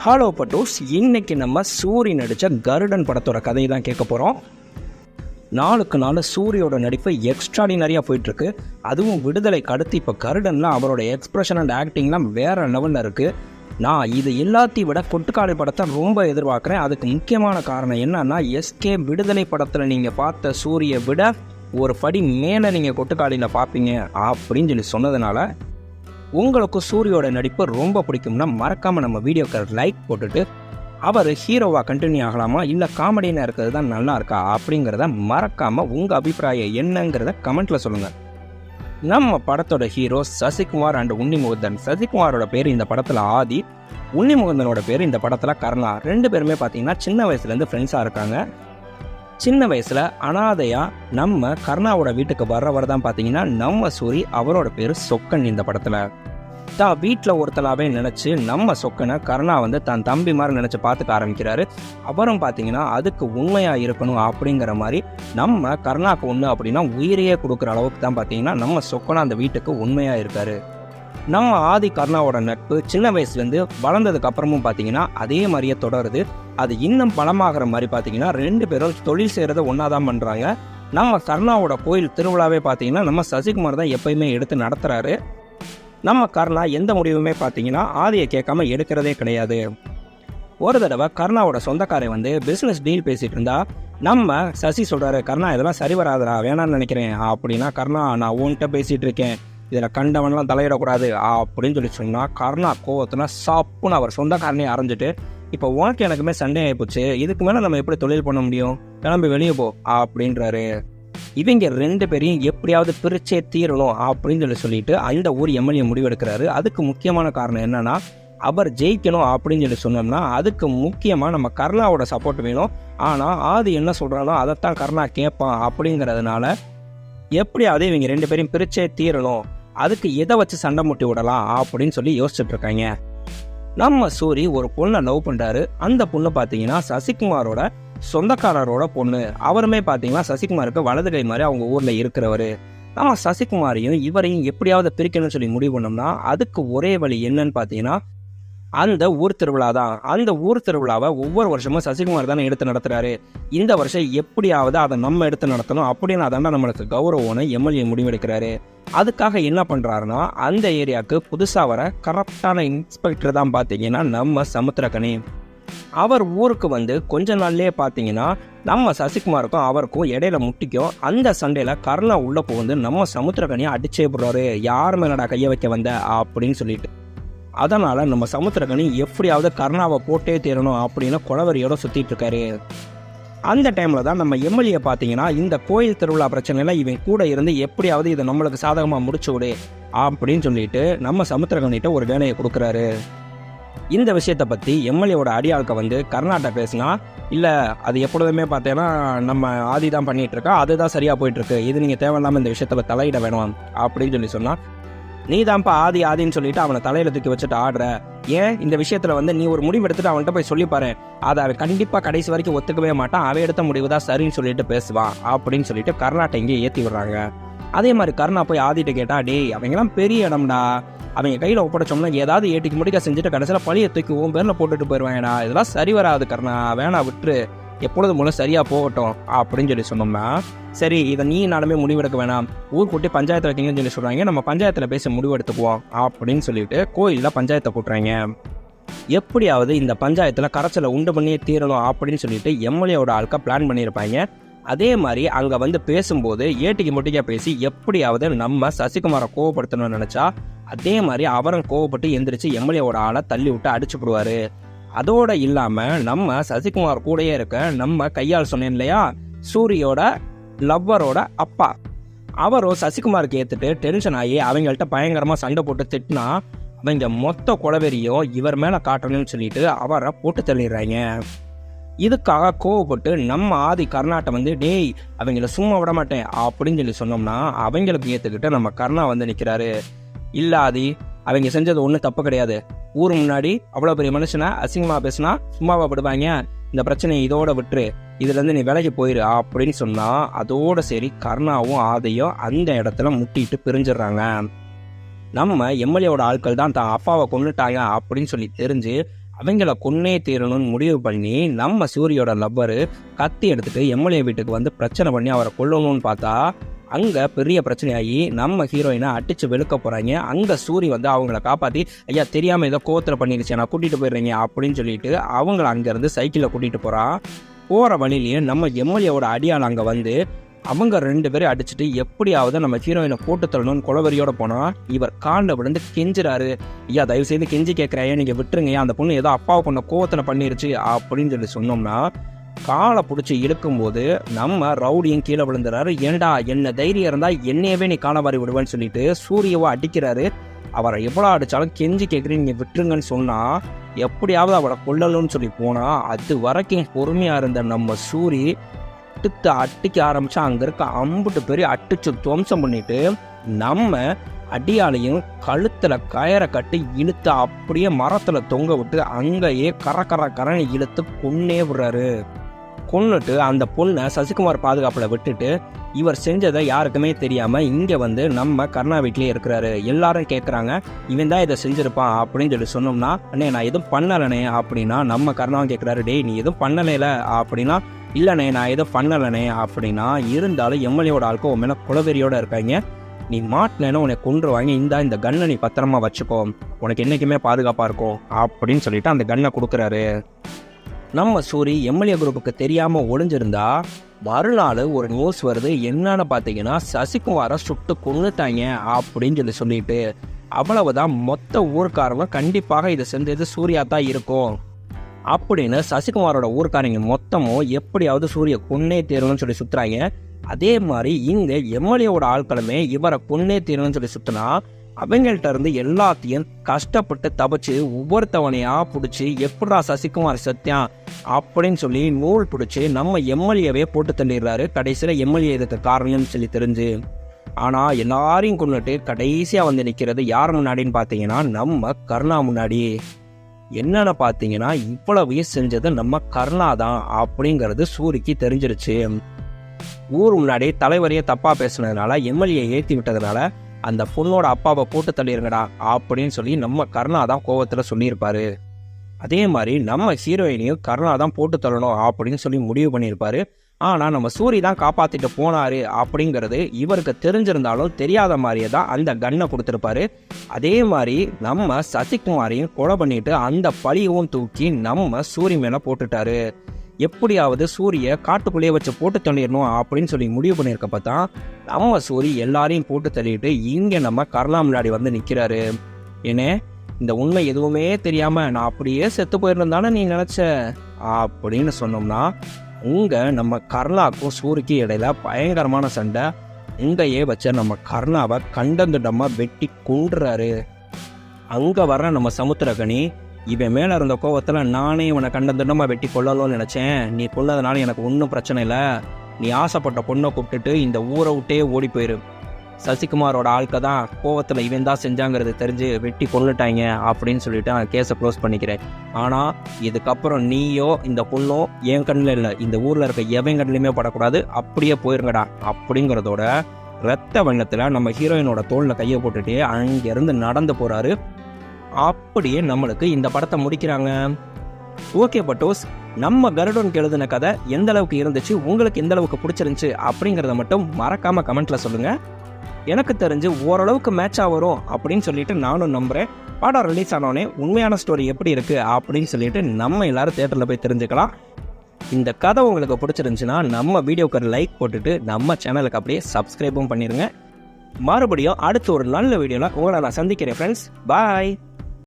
Hello பட்டோஸ், இன்னைக்கு நம்ம சூரி நடித்த கருடன் படத்தோட கதையை தான் கேட்க போகிறோம். நாளுக்கு நாள் சூரியோட நடிப்பு எக்ஸ்ட்ராடினரியாக போயிட்டுருக்கு. அதுவும் விடுதலைக்கு அடுத்து இப்போ கருடன்லாம் அவரோட எக்ஸ்பிரஷன் அண்ட் ஆக்டிங்லாம் வேறு லெவலில் இருக்குது. நான் இது எல்லாத்தையும் விட கொட்டுக்காளி படத்தை ரொம்ப எதிர்பார்க்குறேன். அதுக்கு முக்கியமான காரணம் என்னன்னா, எஸ்கே விடுதலை படத்தில் நீங்கள் பார்த்த சூரியை விட ஒரு படி மேலே நீங்கள் கொட்டுக்காளியில் பார்ப்பீங்க அப்படின்னு சொல்லி சொன்னதுனால உங்களுக்கு சூரியோட நடிப்பு ரொம்ப பிடிக்கும்னா மறக்காமல் நம்ம வீடியோக்கு லைக் போட்டுட்டு அவர் ஹீரோவாக கண்டினியூ ஆகலாமா இல்லை காமெடியாக இருக்கிறது தான் நல்லா இருக்கா அப்படிங்கிறத மறக்காமல் உங்கள் அபிப்பிராயம் என்னங்கிறத கமெண்ட்டில் சொல்லுங்கள். நம்ம படத்தோட ஹீரோ சசிகுமார் அண்ட் உன்னிமுகுந்தன். சசிகுமாரோட பேர் இந்த படத்தில் ஆதி, உன்னிமுகுந்தனோட பேர் இந்த படத்தில் கருணா. ரெண்டு பேருமே பார்த்தீங்கன்னா சின்ன வயசுலேருந்து ஃப்ரெண்ட்ஸாக இருக்காங்க. சின்ன வயசில் அனாதையாக நம்ம கருணாவோட வீட்டுக்கு வர்றவர் தான் பார்த்தீங்கன்னா நம்ம சூரி. அவரோட பேர் சொக்கன். இந்த படத்தில் தான் வீட்டில் ஒருத்தலாவே நினச்சி நம்ம சொக்கனை கருணா தன் தம்பி மாதிரி நினச்சி பார்த்துக்க ஆரம்பிக்கிறாரு. அப்புறம் பார்த்தீங்கன்னா அதுக்கு உண்மையாக இருக்கணும் அப்படிங்கிற மாதிரி நம்ம கருணாவுக்கு ஒன்று அப்படின்னா உயிரையே கொடுக்குற அளவுக்கு தான் பார்த்தீங்கன்னா நம்ம சொக்கனை அந்த வீட்டுக்கு உண்மையாக இருக்கார். நம்ம ஆதி கருணாவோட நட்பு சின்ன வயசுலேருந்து வளர்ந்ததுக்கு அப்புறமும் பார்த்தீங்கன்னா அதே மாதிரியே தொடருது. அது இன்னும் பலமாகிற மாதிரி பார்த்தீங்கன்னா ரெண்டு பேரும் தொழில் செய்கிறத ஒன்றா தான் பண்ணுறாங்க. நம்ம கருணாவோட கோயில் திருவிழாவே பார்த்தீங்கன்னா நம்ம சசிகுமார் தான் எப்பயுமே எடுத்து நடத்துகிறாரு. நம்ம கருணா எந்த முடிவுமே பார்த்தீங்கன்னா ஆதியை கேட்காம எடுக்கிறதே கிடையாது. ஒரு தடவை கருணாவோட சொந்தக்காரை பிஸ்னஸ் டீல் பேசிகிட்டு இருந்தா நம்ம சசி சொல்கிறாரு, கருணா இதெல்லாம் சரி வராதுடா, வேணான்னு நினைக்கிறேன் அப்படின்னா, கருணா நான் உன்கிட்ட பேசிகிட்டு இருக்கேன், இதில் கண்டவன்லாம் தலையிடக்கூடாது அப்படின்னு சொல்லி சொன்னால் கருணா கோவத்துனா சாப்புன்னு அவர் சொந்தக்காரனே அரைஞ்சிட்டு, இப்போ உனக்கு எனக்குமே சண்டை ஆகிப்போச்சு, இதுக்கு மேலே நம்ம எப்படி தொழில் பண்ண முடியும், கிளம்பி வெளியே போ அப்படின்றாரு. இவங்க ரெண்டு பேரையும் எப்படியாவது பிரிச்சே தீரணும் அப்படின்னு சொல்லிட்டு அந்த ஊர் எம்எல்ஏ முடிவெடுக்கிறாரு. அதுக்கு முக்கியமான காரணம் என்னன்னா, அவர் ஜெயிக்கணும் அப்படின்னு சொல்லி சொன்னோம்னா அதுக்கு முக்கியமாக நம்ம கருணாவோட சப்போர்ட் வேணும். ஆனால் ஆதி என்ன சொல்கிறானோ அதைத்தான் கருணா கேட்பான். அப்படிங்கிறதுனால எப்படியாவது இவங்க ரெண்டு பேரையும் பிரிச்சே தீரணும், அதுக்கு எதை வச்சு சண்டை முட்டி விடலாம் அப்படின்னு சொல்லி யோசிச்சுட்டு இருக்காங்க. நம்ம சூரி ஒரு பொண்ணை லவ் பண்ணுறாரு. அந்த பொண்ணு பார்த்தீங்கன்னா சசிகுமாரோட சொந்தக்காரரோட பொண்ணு. அவருமே பார்த்தீங்கன்னா சசிகுமாருக்கு வலது கை மாதிரி அவங்க ஊரில் இருக்கிறவர். நம்ம சசிகுமாரையும் இவரையும் எப்படியாவது பிரிக்கணும்னு சொல்லி முடிவு பண்ணோம்னா அதுக்கு ஒரே வழி என்னன்னு பார்த்தீங்கன்னா அந்த ஊர் திருவிழா தான். அந்த ஊர் திருவிழாவை ஒவ்வொரு வருஷமும் சசிகுமார் தானே எடுத்து நடத்துகிறாரு. இந்த வருஷம் எப்படியாவது அதை நம்ம எடுத்து நடத்தணும் அப்படின்னு அதாண்டா நம்மளுக்கு கௌரவம்னு எம்எல்ஏ முடிவெடுக்கிறாரு. அதுக்காக என்ன பண்ணுறாருன்னா, அந்த ஏரியாவுக்கு புதுசாக வர கரெக்டான இன்ஸ்பெக்டர் தான் பார்த்தீங்கன்னா நம்ம சமுத்திரக்கனி. அவர் ஊருக்கு கொஞ்ச நாள்லேயே பார்த்தீங்கன்னா நம்ம சசிகுமாருக்கும் அவருக்கும் இடையில முட்டிக்கும். அந்த சண்டையில் கருணா உள்ள போந்து நம்ம சமுத்திரக்கனியை அடிச்சே போடுறாரு. யார் மேலடா கையை வைக்க வந்த அப்படின்னு சொல்லிட்டு. அதனால் நம்ம சமுத்திரக்கனி எப்படியாவது கருணாவை போட்டே தீரணும் அப்படின்னு கொலவரியோட சுற்றிட்டு இருக்காரு. அந்த டைமில் தான் நம்ம எம்எல்ஏ பார்த்தீங்கன்னா இந்த கோயில் திருவிழா பிரச்சனையில் இவன் கூட இருந்து எப்படியாவது இதை நம்மளுக்கு சாதகமாக முடிச்சு விடு அப்படின்னு சொல்லிட்டு நம்ம சமுத்திரக்கனிட்ட ஒரு வேலையை கொடுக்குறாரு. இந்த விஷயத்தை பற்றி எம்எல்ஏவோட அடியாளுக்க கர்நாடகா பேசினா, இல்லை அது எப்பொழுதுமே பார்த்தேன்னா நம்ம ஆதி தான் பண்ணிகிட்டு இருக்கா, அதுதான் சரியாக போயிட்டுருக்கு, இது நீங்கள் தேவையில்லாமல் இந்த விஷயத்தில் தலையிட வேணும் அப்படின்னு சொல்லி சொன்னால், நீ தான்ப்பா ஆதி ஆதின்னு சொல்லிட்டு அவனை தலையில தூக்கி வச்சுட்டு ஆடுற, ஏன் இந்த விஷயத்தில் நீ ஒரு முடிவு எடுத்துட்டு அவன்கிட்ட போய் சொல்லிப்பாரு, அதை அவன் கண்டிப்பாக கடைசி வரைக்கும் ஒத்துக்கவே மாட்டான், அவன் எடுத்த முடிவு தான் சரின்னு சொல்லிட்டு பேசுவான் அப்படின்னு சொல்லிட்டு கர்நாடகா இங்கே ஏற்றி விடுறாங்க. அதே மாதிரி கருணா போய் ஆதிட்டு கேட்டா, டேய் அவங்கெல்லாம் பெரிய இடம்டா, அவங்க கையில் ஒப்படைச்சோம்னா ஏதாவது ஏட்டிக்கு முடிக்க செஞ்சுட்டு கடைசியில் பழியை தூக்கி உன் பேரில் போட்டுட்டு போயிடுவாங்கடா, இதெல்லாம் சரி வராது கருணா, வேணா விட்டுரு, எப்பொழுது மூலம் சரியாக போகட்டும் அப்படின்னு சொல்லி சொன்னோம்னா, சரி இதை நீ நானுமே முடிவெடுக்க வேணாம், ஊர் கூட்டி பஞ்சாயத்து வைக்கீங்கன்னு சொல்லி சொல்கிறாங்க, நம்ம பஞ்சாயத்தில் பேசி முடிவெடுத்துக்குவோம் அப்படின்னு சொல்லிட்டு கோயிலில் பஞ்சாயத்தை கூட்டுறாங்க. எப்படியாவது இந்த பஞ்சாயத்தில் கரைச்சலை உண்டு பண்ணியே தீரணும் அப்படின்னு சொல்லிட்டு எம்எல்ஏவோட ஆளுக்க பிளான் பண்ணியிருப்பாங்க. அதே மாதிரி அங்கே பேசும்போது ஏட்டிக்கு முட்டிக்கா பேசி எப்படியாவது நம்ம சசிகுமாரை கோவப்படுத்தணும்னு நினச்சா அதே மாதிரி அவரும் கோவப்பட்டு எந்திரிச்சு எம்எல்ஏவோட ஆளை தள்ளி விட்டு அடிச்சு போடுவார். அதோட இல்லாமல் நம்ம சசிகுமார் கூடயே இருக்க நம்ம கையால் சொன்னேன் இல்லையா, சூரியோட லவ்வரோட அப்பா, அவரும் சசிகுமாருக்கு ஏற்றுட்டு டென்ஷன் ஆகி அவங்கள்ட்ட பயங்கரமாக சண்டை போட்டு திட்டினா அவங்க மொத்த கொலவெறியும் இவர் மேலே காட்டணும்னு சொல்லிட்டு அவரை போட்டு தள்ளிடுறாங்க. இதுக்காக கோவப்பட்டு நம்ம ஆதி கர்நாட்டை டேய் அவங்கள சும்மா விட மாட்டேன் அப்படின்னு சொல்லி சொன்னோம்னா அவங்களுக்கு ஏற்றுக்கிட்டு நம்ம கர்ணா நிற்கிறாரு. இல்லை ஆதி, அவங்க செஞ்சது ஒன்றும் தப்பு கிடையாது, ஊர் முன்னாடி அவ்வளோ பெரிய மனுஷனை அசிங்கமாக பேசினா சும்மாவா விடுவாங்க, இந்த பிரச்சனையை இதோட விட்டுரு, இதுலேருந்து நீ விலகி போயிரு அப்படின்னு சொன்னால் அதோட சரி கர்ணாவும் ஆதியும் அந்த இடத்துல முட்டிட்டு பிரிஞ்சிடுறாங்க. நம்ம எம்எல்ஏவோட ஆட்கள் தான் அப்பாவை கொண்டுட்டாங்க அப்படின்னு சொல்லி தெரிஞ்சு அவங்கள கொன்னே தீரணும்னு முடிவு பண்ணி நம்ம சூரியோட லவ்வரு கத்தி எடுத்துட்டு எம்எல்ஏ வீட்டுக்கு வந்து பிரச்சனை பண்ணி அவரை கொல்லணும்னு பார்த்தா அங்கே பெரிய பிரச்சனையாகி நம்ம ஹீரோயினை அடித்து வெளுக்க போகிறாங்க. அங்கே சூரி வந்து அவங்கள காப்பாற்றி, ஐயா தெரியாமல் ஏதோ கோவத்தில் பண்ணிடுச்சு, நான் கூட்டிகிட்டு போயிடுறீங்க அப்படின்னு சொல்லிட்டு அவங்கள அங்கேருந்து சைக்கிளில் கூட்டிகிட்டு போகிறான். போகிற வழியிலேயே நம்ம எம்எல்ஏவோட அடியால் அங்கே வந்து அவங்க 2 பேரும் அடிச்சுட்டு எப்படியாவது நம்ம ஹீரோயினை போட்டு தள்ளணும்னு குலவரியோட போனால் இவர் காலில் விழுந்து கெஞ்சுறாரு. ஐயா தயவு செய்து கெஞ்சி கேட்குறாயா, நீங்கள் விட்டுருங்க, அந்த பொண்ணு ஏதோ அப்பாவை பொண்ணை கோவத்தில் பண்ணிருச்சு அப்படின்னு சொல்லி சொன்னோம்னா காலை பிடிச்சி இழுக்கும்போது நம்ம ரவுடியும் கீழே விழுந்துறாரு. ஏண்டா என்ன தைரியம் இருந்தால் என்னையவே நீ காலவாரி விடுவேன்னு சொல்லிட்டு சூரியவை அடிக்கிறாரு. அவரை எவ்வளோ அடித்தாலும் கெஞ்சி கேட்குறீங்க நீங்கள் விட்டுருங்கன்னு சொன்னால் எப்படியாவது அவளை கொல்லணும்னு சொல்லி போனால் அது வரைக்கும் பொறுமையாக இருந்த நம்ம சூரி அடிக்க ஆரம்பிச்சா அங்கே இருக்க அம்புட்டு பெரிய அடிச்சு துவம்சம் பண்ணிட்டு நம்ம அடியாலையும் கழுத்தில் கயரை கட்டி இழுத்து அப்படியே மரத்தில் தொங்க விட்டு அங்கேயே கரன்னு இழுத்து கொன்னே விடுறாரு. கொன்னுட்டு அந்த பொண்ணை சசிகுமார் பாதுகாப்பில் விட்டுட்டு இவர் செஞ்சதை யாருக்குமே தெரியாமல் இங்கே வந்து நம்ம கருணா வீட்லேயே இருக்கிறாரு. எல்லாரும் கேட்குறாங்க இவன் தான் இதை செஞ்சுருப்பான் அப்படின்னு சொல்லி சொன்னோம்னா, அண்ணே நான் எதுவும் பண்ணலனே அப்படின்னா நம்ம கருணாவும் கேட்குறாரு, டேய் நீ எதுவும் பண்ணலைல அப்படின்னா, இல்லைண்ணே நான் எதுவும் பண்ணலனே அப்படின்னா, இருந்தாலும் எம்எல்ஏவோட ஆளுக்கு உன் மேலே குலவெறியோடு இருக்காங்க, நீ மாட்டினேன்னு உன்னை கொன்றுவாங்க, இந்த கன்னை நீ பத்திரமா வச்சுக்கோ, உனக்கு என்றைக்குமே பாதுகாப்பாக இருக்கும் அப்படின்னு சொல்லிட்டு அந்த கன்னை கொடுக்குறாரு. நம்ம சூரி எம்எல்ஏ குரூப்புக்கு தெரியாமல் ஒளிஞ்சிருந்தா மறுநாள் ஒரு நியூஸ் வருது. என்னன்னு பார்த்தீங்கன்னா சசிகுமாரை சுட்டு கொன்னுட்டாங்க அப்படின்னு சொல்லிட்டு அவ்வளவுதான், மொத்த ஊர்க்காரங்க கண்டிப்பாக இதை செஞ்சது சூர்யா தான் இருக்கும் அப்படின்னு சசிகுமாரோட ஊர்க்காரங்க மொத்தமும் எப்படியாவது சூரிய கொன்னே தீரணும்னு சொல்லி சுற்றுறாங்க. அதே மாதிரி இங்கே எம்எல்ஏவோட ஆட்களுமே இவரை கொன்னே தீரணும்னு சொல்லி சுற்றினா அவங்கள்ட்ட இருந்து எல்லாத்தையும் கஷ்டப்பட்டு தப்பிச்சு ஒவ்வொருத்தவனையா பிடிச்சி எப்படா சசிகுமார் சத்தியம் அப்படின்னு சொல்லி நூல் பிடிச்சி நம்ம எம்எல்ஏவே போட்டு தள்ளிடுறாரு. கடைசியில் எம்எல்ஏ இதுக்கு காரணம்னு சொல்லி தெரிஞ்சு, ஆனால் எல்லாரையும் கொண்டுட்டு கடைசியாக வந்து நிற்கிறது யார் முன்னாடின்னு பார்த்தீங்கன்னா நம்ம கருணா முன்னாடி. என்னன்னு பார்த்தீங்கன்னா இவ்வளவு செஞ்சது நம்ம கருணா தான் அப்படிங்கிறது சூரிக்கு தெரிஞ்சிருச்சு. ஊர் முன்னாடி தலைவரையே தப்பாக பேசுனதுனால எம்எல்ஏ ஏற்றி விட்டதுனால அந்த பொண்ணோட அப்பாவை போட்டு தள்ளிருங்கடா அப்படின்னு சொல்லி நம்ம கருணா தான் கோவத்தில் சொல்லியிருப்பாரு. அதே மாதிரி நம்ம ஹீரோயினையும் கருணா தான் போட்டு தள்ளணும் அப்படின்னு சொல்லி முடிவு பண்ணியிருப்பாரு. ஆனால் நம்ம சூரி தான் காப்பாற்றிட்டு போனார் அப்படிங்கிறது இவருக்கு தெரிஞ்சிருந்தாலும் தெரியாத மாதிரியே தான் அந்த கன்னை கொடுத்துருப்பாரு. அதே மாதிரி நம்ம சசிகுமாரையும் கொலை பண்ணிட்டு அந்த பழியவும் தூக்கி நம்ம சூரி மேலே போட்டுட்டாரு. எப்படியாவது சூரிய காட்டுக்குள்ளேயே வச்சு போட்டு தள்ளிடணும் அப்படின்னு சொல்லி முடிவு பண்ணியிருக்கப்ப தான் நம்ம சூரி எல்லாரையும் போட்டு தள்ளிட்டு இங்கே நம்ம கருணா முன்னாடி வந்து நிற்கிறாரு. ஏன்னே இந்த உண்மை எதுவுமே தெரியாமல் நான் அப்படியே செத்து போயிருந்தானே நீ நினச்ச அப்படின்னு சொன்னோம்னா உங்க நம்ம கருணாக்கும் சூரிக்கு இடையில பயங்கரமான சண்டை. உங்கையே வச்ச நம்ம கருணாவை கண்டந்துடமாக வெட்டி கொன்றுறாரு. அங்கே வர்ற நம்ம சமுத்திரகனி, இவன் மேலே இருந்த கோவத்தில் நானே இவனை கண்டந்துடமாக வெட்டி கொள்ளணும்னு நினச்சேன், நீ கொள்ளதுனால எனக்கு ஒன்றும் பிரச்சனை இல்லை, நீ ஆசைப்பட்ட பொண்ணை கூப்பிட்டுட்டு இந்த ஊரை விட்டே ஓடி போயிரு, சசிகுமாரோட ஆட்க தான் கோவத்தில் இவன் தான் செஞ்சாங்கிறது தெரிஞ்சு வெட்டி கொண்டுட்டாங்க அப்படின்னு சொல்லிட்டு நான் கேஸை க்ளோஸ் பண்ணிக்கிறேன். ஆனால் இதுக்கப்புறம் நீயோ இந்த பொண்ணோ என் கண்ணில் இல்லை, இந்த ஊரில் இருக்க எவன் கண்ணிலையுமே படக்கூடாது, அப்படியே போயிருங்கடா அப்படிங்கிறதோட ரத்த வண்ணத்தில் நம்ம ஹீரோயினோட தோளில் கையை போட்டுட்டு அங்கேருந்து நடந்து போகிறாரு. அப்படியே நம்மளுக்கு இந்த படத்தை முடிக்கிறாங்க. ஓகே பட்டோஸ், நம்ம கருடன் எழுதின கதை எந்த அளவுக்கு இருந்துச்சு, உங்களுக்கு எந்த அளவுக்கு பிடிச்சிருந்துச்சு அப்படிங்கிறத மட்டும் மறக்காம கமெண்ட்ல சொல்லுங்க. எனக்கு தெரிஞ்சு ஓரளவுக்கு மேட்சாக வரும் அப்படின்னு சொல்லிட்டு நானும் நம்புகிறேன். படம் ரிலீஸ் ஆனோடனே உண்மையான ஸ்டோரி எப்படி இருக்குது அப்படின்னு சொல்லிட்டு நம்ம எல்லாரும் தேட்டரில் போய் தெரிஞ்சுக்கலாம். இந்த கதை உங்களுக்கு பிடிச்சிருந்துச்சுன்னா நம்ம வீடியோக்கு லைக் போட்டுட்டு நம்ம சேனலுக்கு அப்படியே சப்ஸ்கிரைபும் பண்ணிடுங்க. மறுபடியும் அடுத்த ஒரு நல்ல வீடியோவில் உங்களை நான் சந்திக்கிறேன் ஃப்ரெண்ட்ஸ். பாய்.